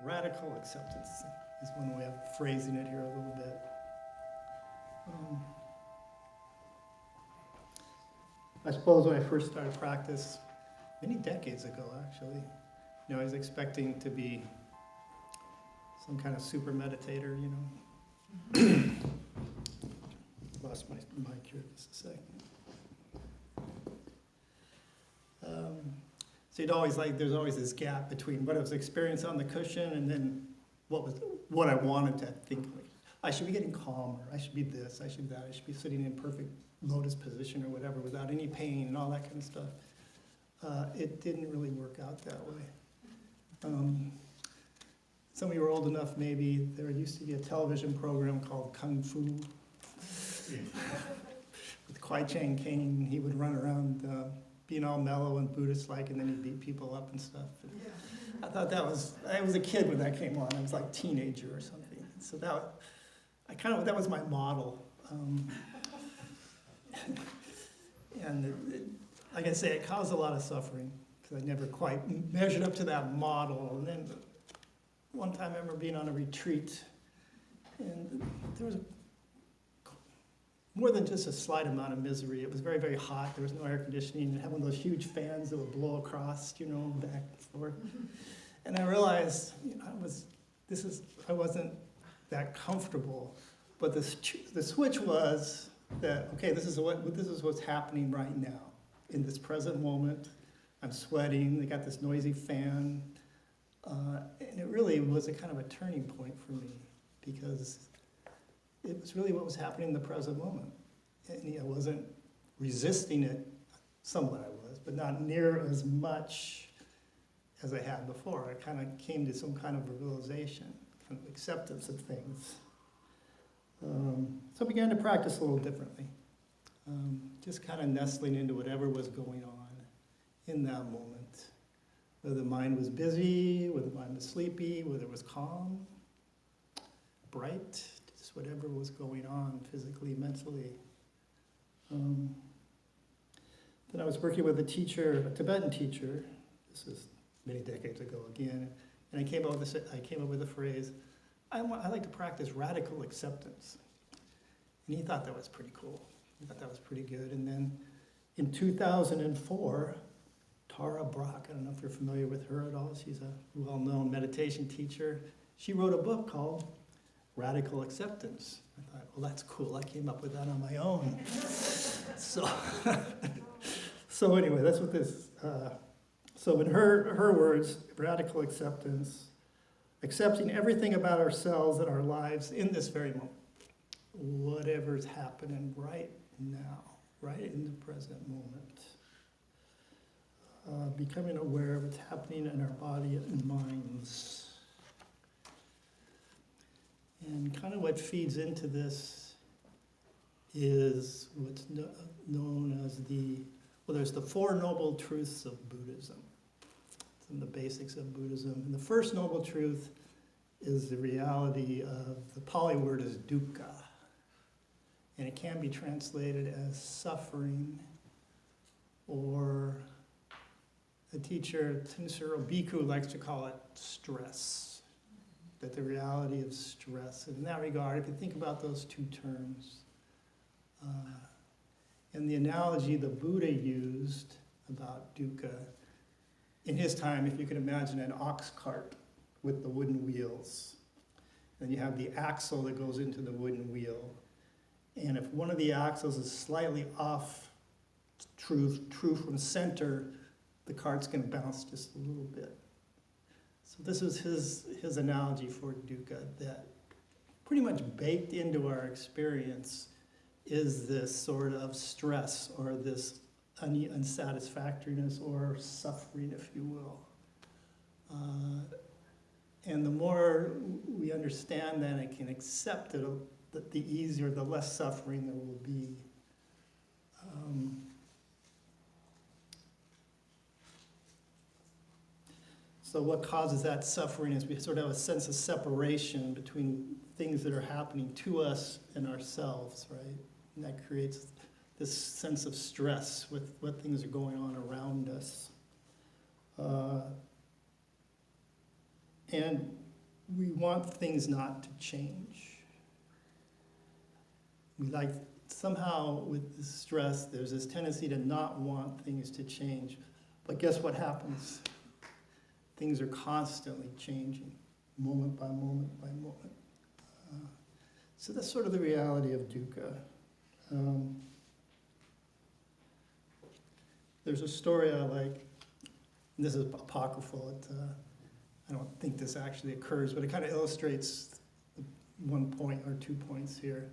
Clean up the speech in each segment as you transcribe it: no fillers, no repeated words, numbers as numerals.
Radical acceptance is one way of phrasing it here a little bit. I suppose when I first started practice, many decades ago actually, I was expecting to be some kind of super meditator, Lost my mic here just a second. So there's always this gap between what I was experiencing on the cushion and then what I wanted to think. Like, I should be getting calmer, I should be this, I should be that, I should be sitting in perfect lotus position or whatever without any pain and all that kind of stuff. It didn't really work out that way. Some of you are old enough maybe, there used to be a television program called Kung Fu with Kwai Chang Caine. He would run around being all mellow and Buddhist-like, and then he'd beat people up and stuff. And I thought I was a kid when that came on. I was like a teenager or something. So that was my model. And like I say, it caused a lot of suffering because I never quite measured up to that model. And then one time I remember being on a retreat, and there was more than just a slight amount of misery. It was very, very hot. There was no air conditioning. It had one of those huge fans that would blow across, back and forth. And I realized, I wasn't that comfortable. But the switch was that, okay, this is what's happening right now in this present moment. I'm sweating. They got this noisy fan, and it really was a kind of a turning point for me because it was really what was happening in the present moment. And I wasn't resisting it. Somewhat I was, but not near as much as I had before. I kind of came to some kind of realization, kind of acceptance of things. So I began to practice a little differently. Just kind of nestling into whatever was going on in that moment. Whether the mind was busy, whether the mind was sleepy, whether it was calm, bright, just whatever was going on physically, mentally. Then I was working with a Tibetan teacher. This is many decades ago again, and I came up with the phrase, I like to practice radical acceptance. And he thought that was pretty cool. He thought that was pretty good. And then in 2004, Tara Brach, I don't know if you're familiar with her at all. She's a well-known meditation teacher. She wrote a book called Radical Acceptance. I thought, well, that's cool. I came up with that on my own. So anyway, that's what this. So in her words, radical acceptance, accepting everything about ourselves and our lives in this very moment, whatever's happening right now, right in the present moment. Becoming aware of what's happening in our body and minds. And kind of what feeds into this is what's known as there's the Four Noble Truths of Buddhism. It's in the basics of Buddhism. And the first noble truth is the reality of, the Pali word is dukkha. And it can be translated as suffering, or a teacher, Tensuro Bhikkhu, likes to call it stress. That the reality of stress. And in that regard, if you think about those two terms, and the analogy the Buddha used about dukkha, in his time, if you can imagine an ox cart with the wooden wheels, and you have the axle that goes into the wooden wheel, and if one of the axles is slightly off true from center, the cart's going to bounce just a little bit. So this is his analogy for dukkha, that pretty much baked into our experience is this sort of stress or this unsatisfactoriness or suffering, if you will. And the more we understand that and can accept it, the easier, the less suffering there will be. So what causes that suffering is we sort of have a sense of separation between things that are happening to us and ourselves, right? And that creates this sense of stress with what things are going on around us. And we want things not to change. We like, somehow with the stress, there's this tendency to not want things to change. But guess what happens? Things are constantly changing, moment by moment by moment. So that's sort of the reality of dukkha. There's a story I like, and this is apocryphal. I don't think this actually occurs, but it kind of illustrates one point or 2 points here.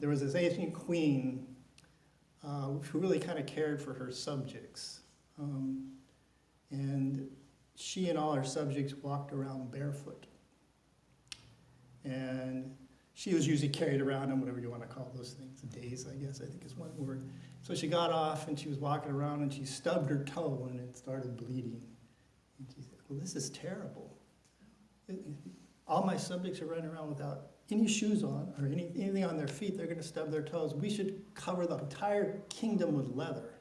There was this ancient queen who really kind of cared for her subjects. And she and all her subjects walked around barefoot. And she was usually carried around on whatever you want to call those things, days, I guess, I think is one word. So she got off and she was walking around and she stubbed her toe and it started bleeding. And she said, well, this is terrible. All my subjects are running around without any shoes on or anything on their feet. They're going to stub their toes. We should cover the entire kingdom with leather.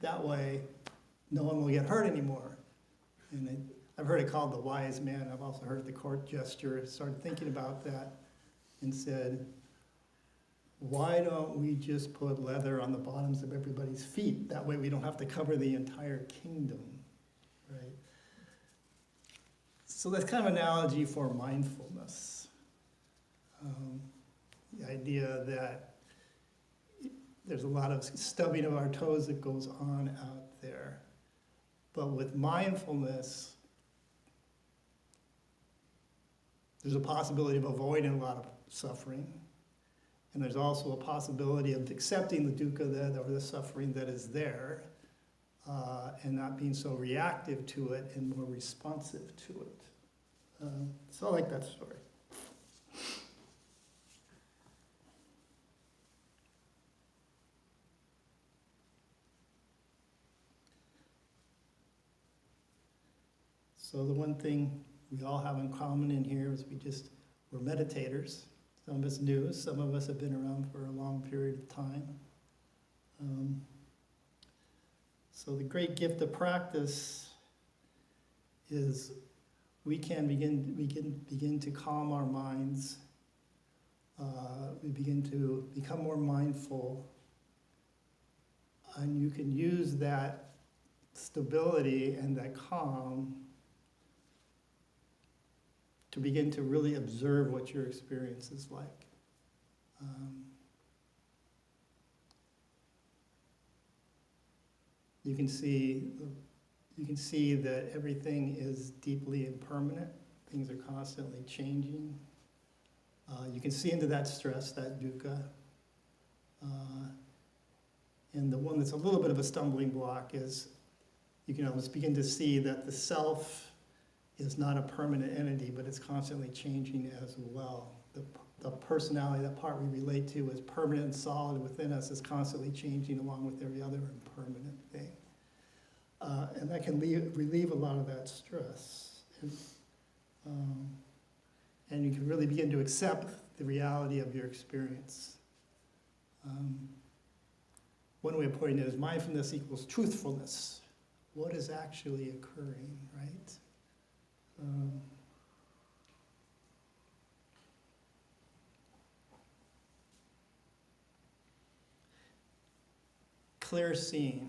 That way, no one will get hurt anymore. And I've heard it called the wise man. I've also heard the court gesture. I started thinking about that and said, why don't we just put leather on the bottoms of everybody's feet? That way we don't have to cover the entire kingdom, right? So that's kind of an analogy for mindfulness. The idea that there's a lot of stubbing of our toes that goes on out there. But with mindfulness, there's a possibility of avoiding a lot of suffering. And there's also a possibility of accepting the dukkha or the suffering that is there and not being so reactive to it and more responsive to it. So I like that story. So the one thing we all have in common in here is we're meditators. Some of us new, some of us have been around for a long period of time. So the great gift of practice is we can begin to calm our minds. We begin to become more mindful. And you can use that stability and that calm to begin to really observe what your experience is like. You can see that everything is deeply impermanent. Things are constantly changing. You can see into that stress, that dukkha. And the one that's a little bit of a stumbling block is you can almost begin to see that the self is not a permanent entity, but it's constantly changing as well. The personality, that part we relate to is permanent and solid within us, is constantly changing along with every other impermanent thing. And that can relieve a lot of that stress. And you can really begin to accept the reality of your experience. One way of putting it is mindfulness equals truthfulness. What is actually occurring, right? Clear seeing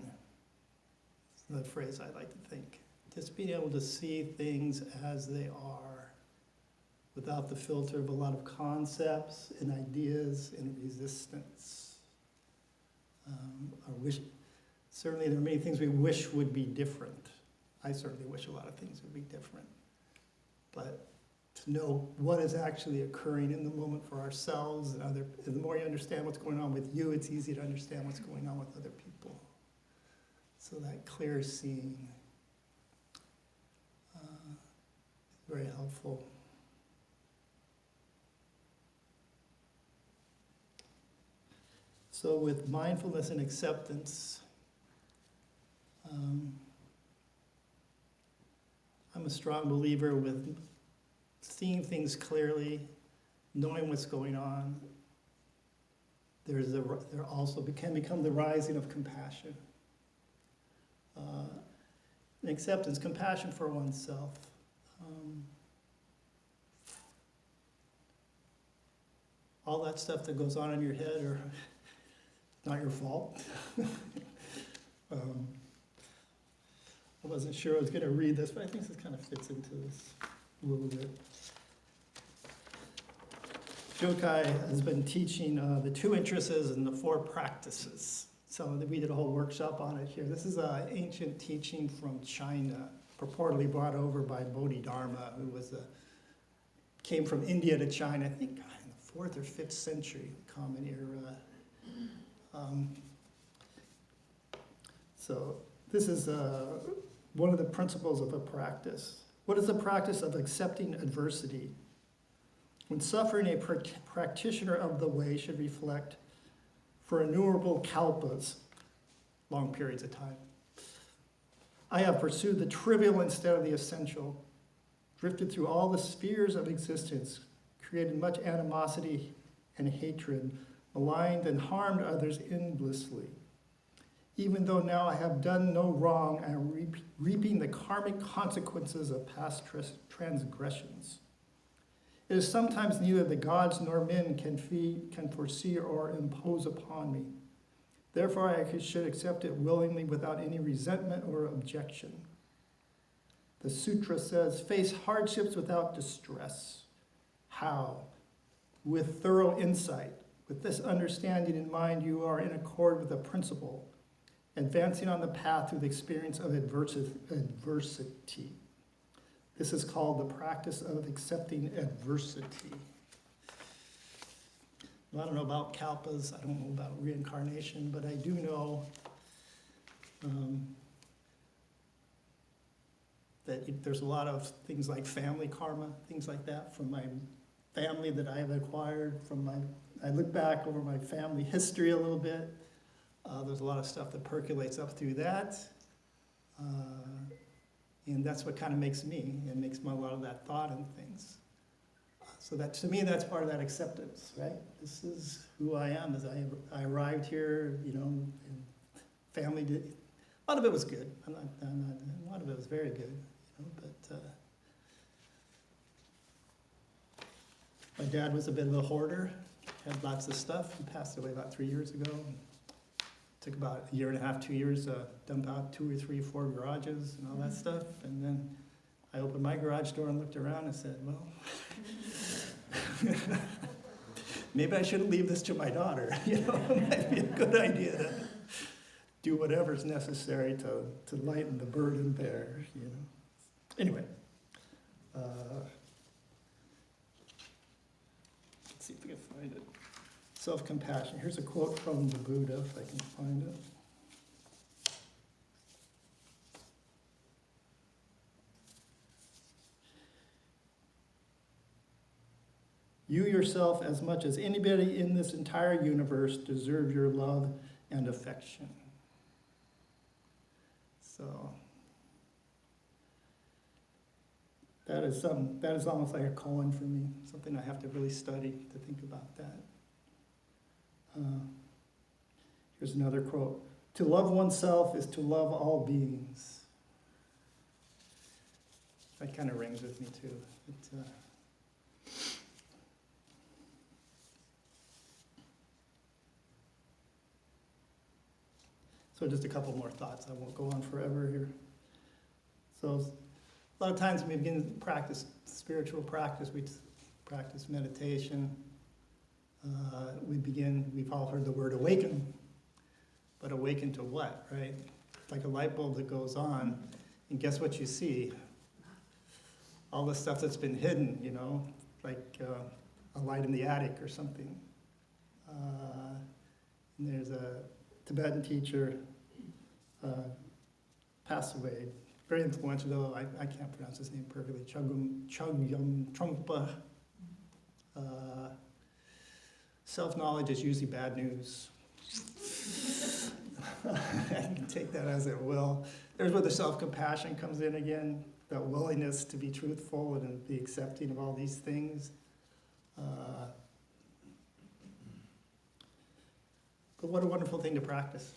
is the phrase I like to think. Just being able to see things as they are without the filter of a lot of concepts and ideas and resistance. Certainly there are many things we wish would be different. I certainly wish a lot of things would be different. But to know what is actually occurring in the moment for ourselves and the more you understand what's going on with you, it's easy to understand what's going on with other people. So that clear seeing is very helpful. So with mindfulness and acceptance, I'm a strong believer with seeing things clearly, knowing what's going on. There also can become the rising of compassion. And acceptance, compassion for oneself. all that stuff that goes on in your head are not your fault. I wasn't sure I was going to read this, but I think this kind of fits into this a little bit. Jokai has been teaching the 2 interests and the 4 practices. So we did a whole workshop on it here. This is an ancient teaching from China, purportedly brought over by Bodhidharma, who came from India to China, I think in the 4th or 5th century, Common Era. So this is one of the principles of a practice. What is the practice of accepting adversity? When suffering, a practitioner of the way should reflect for innumerable kalpas, long periods of time. I have pursued the trivial instead of the essential, drifted through all the spheres of existence, created much animosity and hatred, maligned and harmed others endlessly. Even though now I have done no wrong, I am reaping the karmic consequences of past transgressions. It is sometimes neither the gods nor men can foresee or impose upon me. Therefore, I should accept it willingly without any resentment or objection. The sutra says, face hardships without distress. How? With thorough insight. With this understanding in mind, you are in accord with the principle, advancing on the path through the experience of adversity. This is called the practice of accepting adversity. Well, I don't know about kalpas, I don't know about reincarnation, but I do know that there's a lot of things like family karma, things like that from my family that I have acquired I look back over my family history a little bit. There's a lot of stuff that percolates up through that. And that's what kind of makes me. It makes a lot of that thought and things. So that, to me, that's part of that acceptance, right? This is who I am as I arrived here, and family did. A lot of it was good. A lot of it was very good, but my dad was a bit of a hoarder, had lots of stuff. He passed away about 3 years ago. Took about a year and a half, 2 years to dump out 2 or 3 or 4 garages and all that stuff. And then I opened my garage door and looked around and said, well, maybe I shouldn't leave this to my daughter. It might be a good idea to do whatever's necessary to lighten the burden there. Anyway, let's see if we can find it. Self-compassion. Here's a quote from the Buddha, if I can find it. You yourself, as much as anybody in this entire universe, deserve your love and affection. So that is almost like a koan for me, something I have to really study to think about that. Here's another quote. To love oneself is to love all beings. That kind of rings with me too. So just a couple more thoughts. I won't go on forever here. So a lot of times when we begin to practice spiritual practice, we practice meditation. We've all heard the word awaken, but awaken to what, right? Like a light bulb that goes on, and guess what you see? All the stuff that's been hidden, like a light in the attic or something. And there's a Tibetan teacher, passed away, very influential, though I can't pronounce his name perfectly, Chogyam Trungpa. Self-knowledge is usually bad news. You can take that as it will. There's where the self-compassion comes in again, that willingness to be truthful and be accepting of all these things. But what a wonderful thing to practice.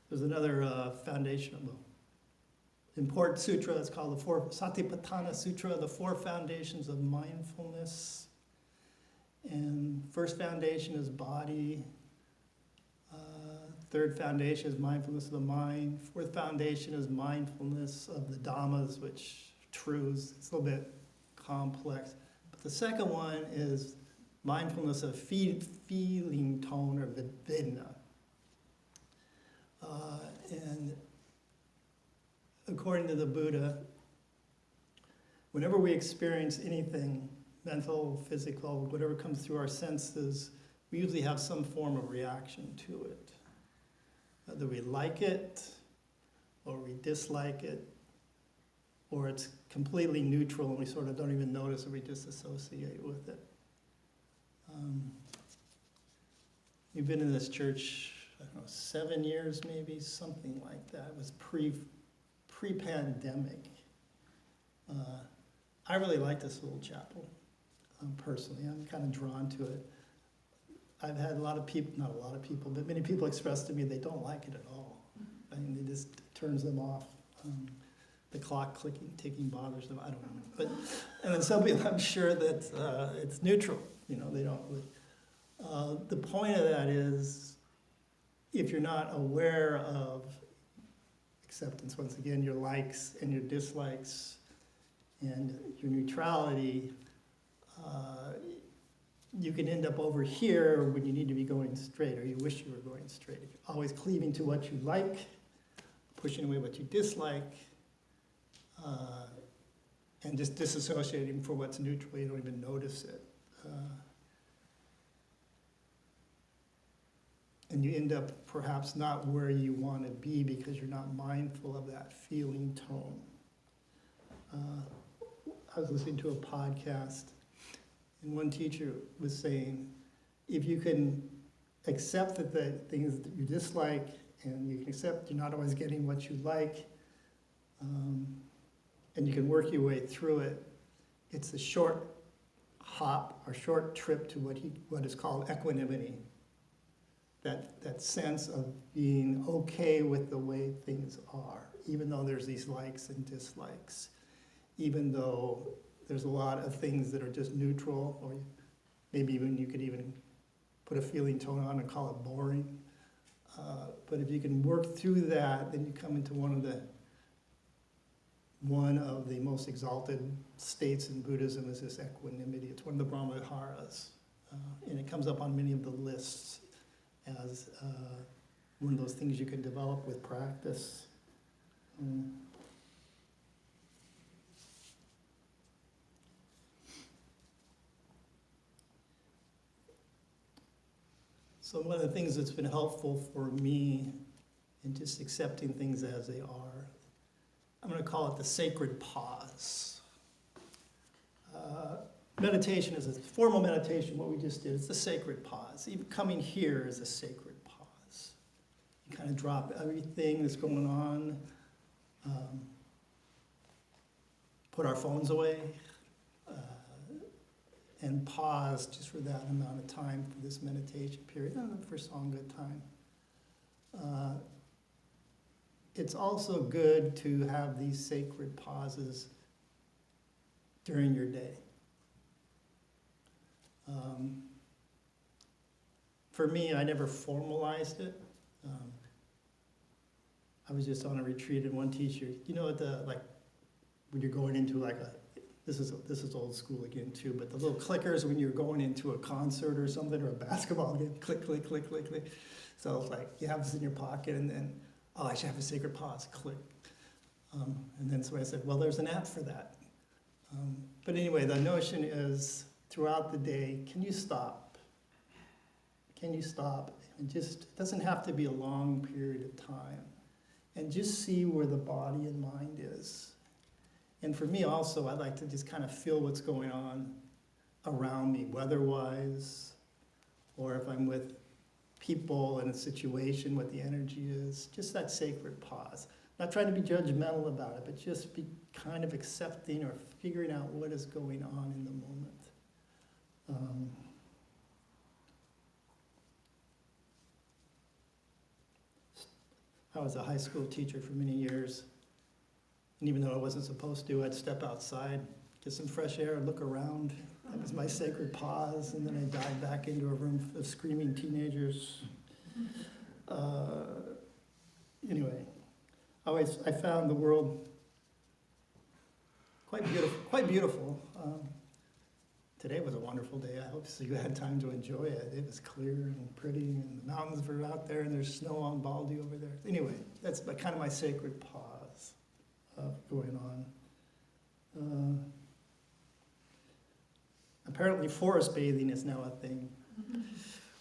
There's another foundational, important sutra. It's called the Satipatthana Sutra, the Four Foundations of Mindfulness. And first foundation is body. Third foundation is mindfulness of the mind. Fourth foundation is mindfulness of the dhammas, which truths. It's a little bit complex. But the second one is mindfulness of feeling tone, or vidna. And according to the Buddha, whenever we experience anything, mental, physical, whatever comes through our senses, we usually have some form of reaction to it. Whether we like it, or we dislike it, or it's completely neutral and we sort of don't even notice, or we disassociate with it. You've been in this church, I don't know, 7 years maybe, something like that. It was pre-pandemic. I really like this little chapel, personally. I'm kind of drawn to it. I've had a lot of people, not a lot of people, but many people express to me they don't like it at all. I mean, it just turns them off. The clock ticking bothers them, I don't know. But, and then some people, I'm sure that it's neutral, you know, they don't really. The point of that is, if you're not aware of acceptance, once again, your likes and your dislikes and your neutrality, you can end up over here when you need to be going straight, or you wish you were going straight. If you're always cleaving to what you like, pushing away what you dislike, and just disassociating for what's neutral, you don't even notice it. And you end up perhaps not where you want to be because you're not mindful of that feeling tone. I was listening to a podcast, and one teacher was saying, if you can accept that the things that you dislike, and you can accept you're not always getting what you like, and you can work your way through it, it's a short hop or short trip to what is called equanimity. That sense of being okay with the way things are, even though there's these likes and dislikes, even though there's a lot of things that are just neutral, or maybe even you could even put a feeling tone on and call it boring. But if you can work through that, then you come into one of the most exalted states in Buddhism, is this equanimity. It's one of the Brahmaviharas, and it comes up on many of the lists as one of those things you can develop with practice. So one of the things that's been helpful for me in just accepting things as they are, I'm going to call it the sacred pause. Meditation is a formal meditation, what we just did. It's the sacred pause. Even coming here is a sacred pause. You kind of drop everything that's going on, put our phones away, and pause just for that amount of time for this meditation period, and for Sangha time. It's also good to have these sacred pauses during your day. For me, I never formalized it. I was just on a retreat, and one teacher, you know, when you're going into this is old school again too, but the little clickers when you're going into a concert or something, or a basketball game, click, click, click, click, click. So it's like you have this in your pocket, and then, oh, I should have a sacred pause, click. And then somebody said, well, there's an app for that. But anyway, the notion is, throughout the day, can you stop? Can you stop? And just, it doesn't have to be a long period of time. And just see where the body and mind is. And for me also, I like to just kind of feel what's going on around me, weather-wise, or if I'm with people in a situation, what the energy is. Just that sacred pause. Not trying to be judgmental about it, but just be kind of accepting or figuring out what is going on in the moment. I was a high school teacher for many years. And even though I wasn't supposed to, I'd step outside, get some fresh air, look around. That was my sacred pause. And then I dive back into a room of screaming teenagers. Anyway, I found the world quite beautiful. Today was a wonderful day. I hope so you had time to enjoy it. It was clear and pretty, and the mountains were out there, and there's snow on Baldy over there. Anyway, that's kind of my sacred pause going on. Apparently, forest bathing is now a thing,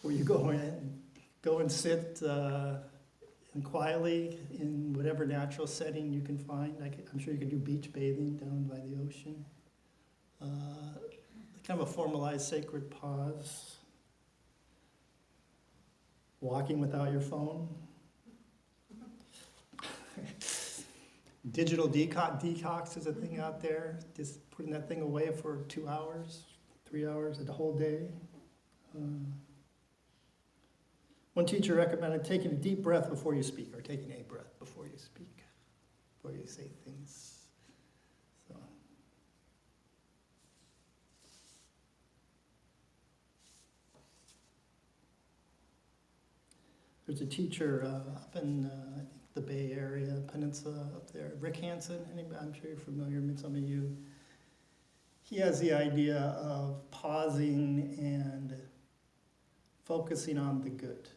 where you go and sit and quietly in whatever natural setting you can find. I'm sure you could do beach bathing down by the ocean. Kind of a formalized sacred pause. Walking without your phone. Digital detox is a thing out there. Just putting that thing away for 2 hours, 3 hours, a whole day. One teacher recommended taking a deep breath before you speak, or taking a breath before you speak, before you say things. So. There's a teacher up in, I think, the Bay Area, Peninsula up there, Rick Hansen. Anybody, I'm sure you're familiar with some of you. He has the idea of pausing and focusing on the good.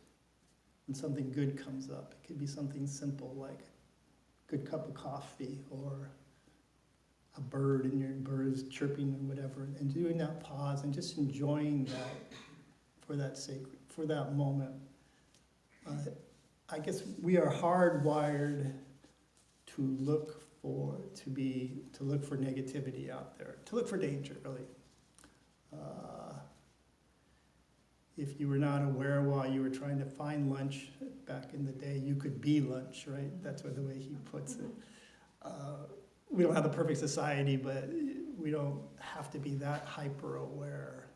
When something good comes up, it could be something simple like a good cup of coffee or a bird and your bird is chirping or whatever, and doing that pause and just enjoying that for that moment. I guess we are hardwired to look for negativity out there, to look for danger, really. If you were not aware while you were trying to find lunch back in the day, you could be lunch, right? That's the way he puts it. We don't have the perfect society, but we don't have to be that hyper-aware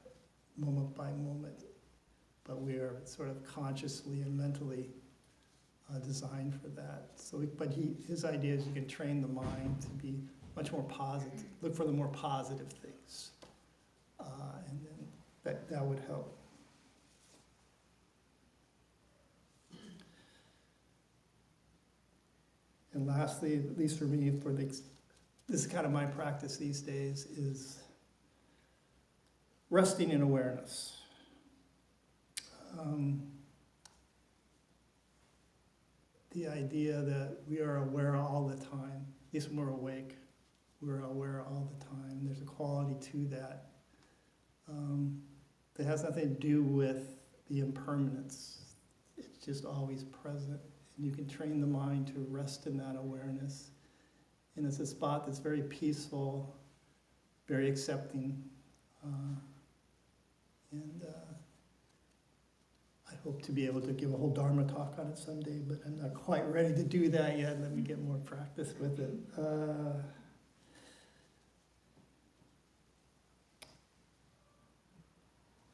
moment by moment. But we are sort of consciously and mentally designed for that. So, his idea is you can train the mind to be much more positive, look for the more positive things, and then that would help. And lastly, at least for me, this is kind of my practice these days, is resting in awareness. The idea that we are aware all the time, at least when we're awake, we're aware all the time. There's a quality to that that has nothing to do with the impermanence. It's just always present. And you can train the mind to rest in that awareness. And it's a spot that's very peaceful, very accepting. I hope to be able to give a whole dharma talk on it someday, but I'm not quite ready to do that yet. Let me get more practice with it.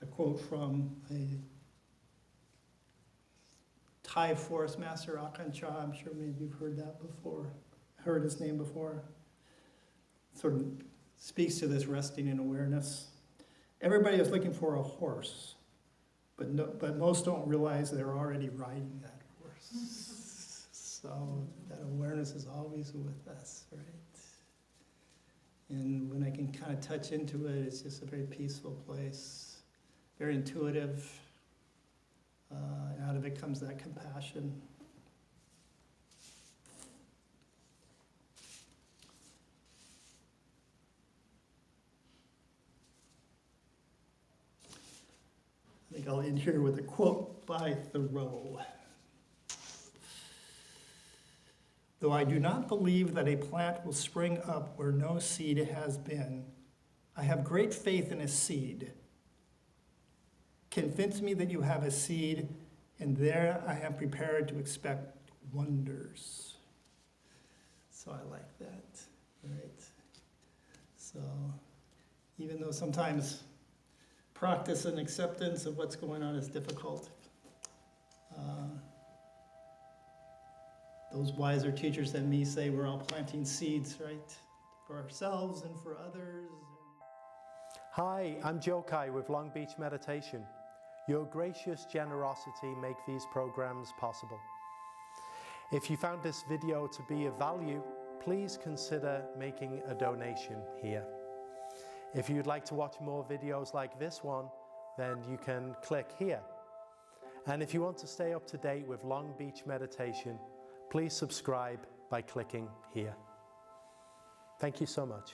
A quote from a Thai forest master, Akan Cha. I'm sure maybe you've heard his name before. Sort of speaks to this resting in awareness. Everybody is looking for a horse. But most don't realize they're already riding that horse. So that awareness is always with us, right? And when I can kind of touch into it, it's just a very peaceful place, very intuitive. Out of it comes that compassion. I think I'll end here with a quote by Thoreau. Though I do not believe that a plant will spring up where no seed has been, I have great faith in a seed. Convince me that you have a seed, and there I am prepared to expect wonders. So I like that, right? So even though sometimes practice and acceptance of what's going on is difficult, those wiser teachers than me say we're all planting seeds, right? For ourselves and for others. Hi, I'm Joe Kai with Long Beach Meditation. Your gracious generosity make these programs possible. If you found this video to be of value, please consider making a donation here. If you'd like to watch more videos like this one, then you can click here. And if you want to stay up to date with Long Beach Meditation, please subscribe by clicking here. Thank you so much.